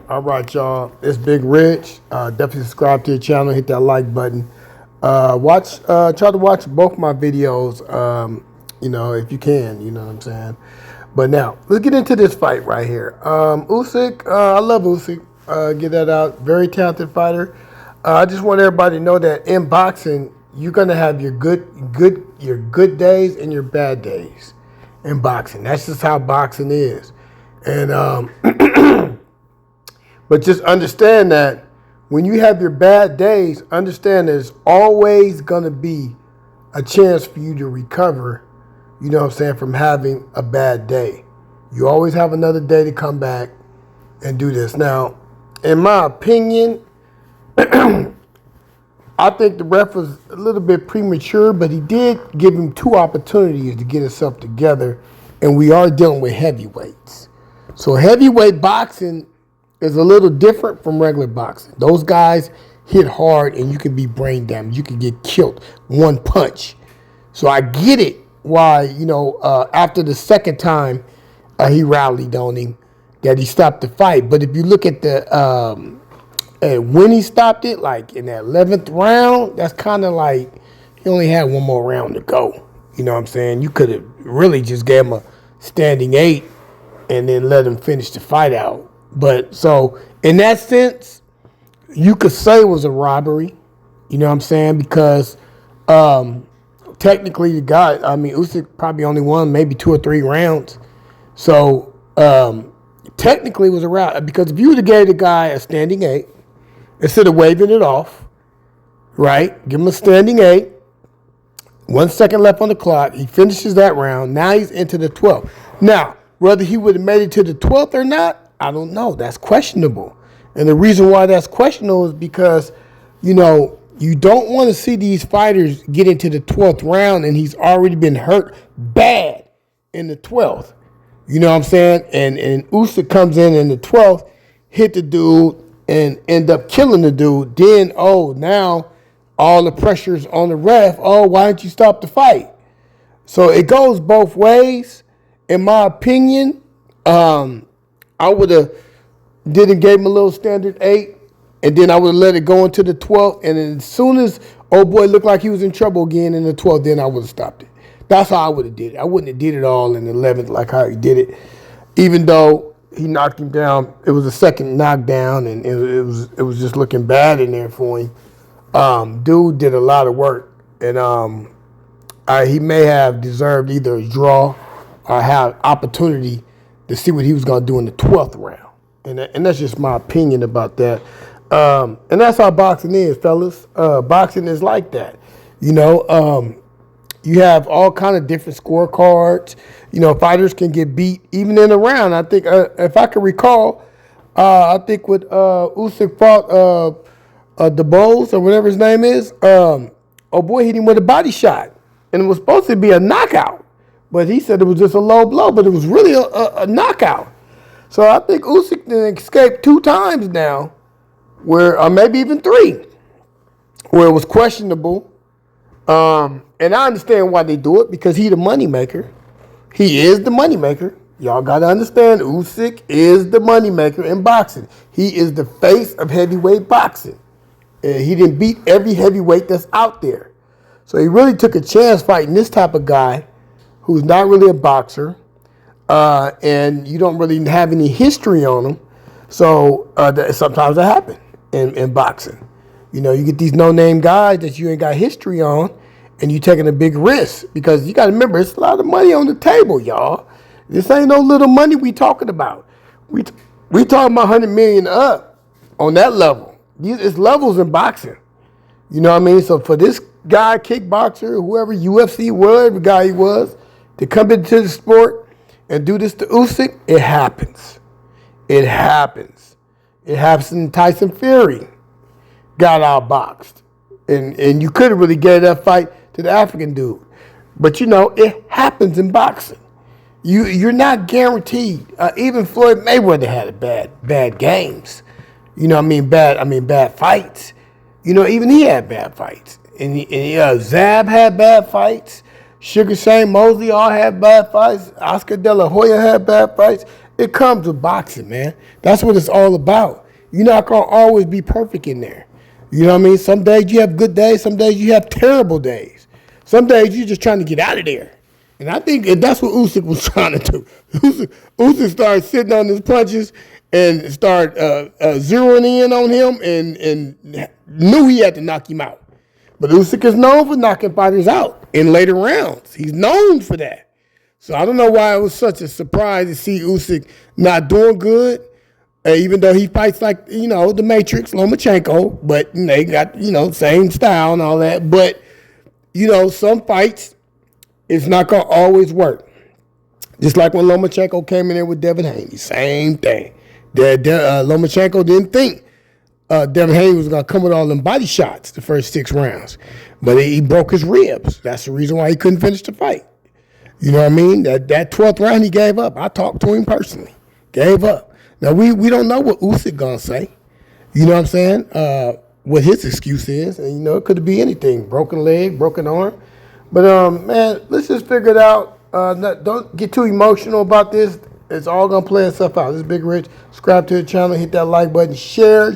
All right, y'all. It's Big Rich. Definitely subscribe to the channel. Hit that like button. Try to watch both my videos. If you can. You know what I'm saying. But now let's get into this fight right here. Usyk. I love Usyk. Get that out. Very talented fighter. I just want everybody to know that in boxing, you're gonna have your good days and your bad days in boxing. That's just how boxing is. And but just understand that when you have your bad days, understand there's always going to be a chance for you to recover, you know what I'm saying, from having a bad day. You always have another day to come back and do this. Now, in my opinion, I think the ref was a little bit premature, but he did give him two opportunities to get himself together, and we are dealing with heavyweights. So heavyweight boxing is a little different from regular boxing. Those guys hit hard and you can be brain damaged. You can get killed one punch. So I get it why, after the second time he rallied on him, that he stopped the fight. But if you look at the when he stopped it, like in that 11th round, that's kind of like he only had one more round to go. You know what I'm saying? You could have really just gave him a standing 8 and then let him finish the fight out. But so in that sense, you could say it was a robbery, you know what I'm saying? Because technically the guy, Usyk probably only won maybe 2 or 3 rounds. So technically it was a robbery. Because if you would have gave the guy a standing 8, instead of waving it off, right? Give him a standing 8, 1 second left on the clock. He finishes that round. Now he's into the 12th. Now, whether he would have made it to the 12th or not, I don't know. That's questionable. And the reason why that's questionable is because, you don't want to see these fighters get into the 12th round and he's already been hurt bad in the 12th. You know what I'm saying? And Usyk comes in the 12th, hit the dude, and end up killing the dude. Then, now all the pressure's on the ref. Why didn't you stop the fight? So it goes both ways. In my opinion, I would have gave him a little standard 8, and then I would have let it go into the 12th. And then as soon as old boy looked like he was in trouble again in the 12th, then I would have stopped it. That's how I would have did it. I wouldn't have did it all in the 11th like how he did it, even though he knocked him down. It was a second knockdown, and it was just looking bad in there for him. Dude did a lot of work, and he may have deserved either a draw or have opportunity to see what he was going to do in the 12th round. And that's just my opinion about that. And that's how boxing is, fellas. Boxing is like that. You have all kind of different scorecards. Fighters can get beat even in a round. I think, if I can recall, I think with Usyk fought DeBose or whatever his name is, boy hit him with a body shot. And it was supposed to be a knockout. But he said it was just a low blow, but it was really a knockout. So I think Usyk escaped 2 times now, or maybe even 3, where it was questionable. And I understand why they do it, because he's the moneymaker. He is the moneymaker. Y'all got to understand, Usyk is the moneymaker in boxing. He is the face of heavyweight boxing. And he didn't beat every heavyweight that's out there. So he really took a chance fighting this type of guy who's not really a boxer, and you don't really have any history on him. So sometimes that happens in boxing. You get these no-name guys that you ain't got history on, and you taking a big risk, because you got to remember, it's a lot of money on the table, y'all. This ain't no little money we talking about. We talking about 100 million up on that level. It's levels in boxing. You know what I mean? So for this guy, kickboxer, whoever, UFC, whatever guy he was, to come into the sport and do this to Usyk, it happens. It happens. It happens in Tyson Fury. Got outboxed. And you could have really gave that fight to the African dude. But, it happens in boxing. You're not guaranteed. Even Floyd Mayweather had bad games. Bad fights. Even he had bad fights. And Zab had bad fights. Sugar Shane Mosley all had bad fights. Oscar De La Hoya had bad fights. It comes with boxing, man. That's what it's all about. You're not gonna always be perfect in there. You know what I mean? Some days you have good days, some days you have terrible days. Some days you're just trying to get out of there. And I think that's what Usyk was trying to do. Usyk started sitting on his punches and started zeroing in on him and knew he had to knock him out. But Usyk is known for knocking fighters out in later rounds. He's known for that. So I don't know why it was such a surprise to see Usyk not doing good, even though he fights like, the Matrix, Lomachenko, but they got, same style and all that. But, some fights, it's not going to always work. Just like when Lomachenko came in there with Devin Haney, same thing. Lomachenko didn't think Devin Haney was going to come with all them body shots the first 6 rounds. But he broke his ribs. That's the reason why he couldn't finish the fight. You know what I mean? That 12th round, he gave up. I talked to him personally. Gave up. Now, we don't know what Usyk going to say. You know what I'm saying? What his excuse is. And, it could be anything. Broken leg, broken arm. But, man, let's just figure it out. Don't get too emotional about this. It's all going to play itself out. This is Big Rich. Subscribe to the channel. Hit that like button. Share.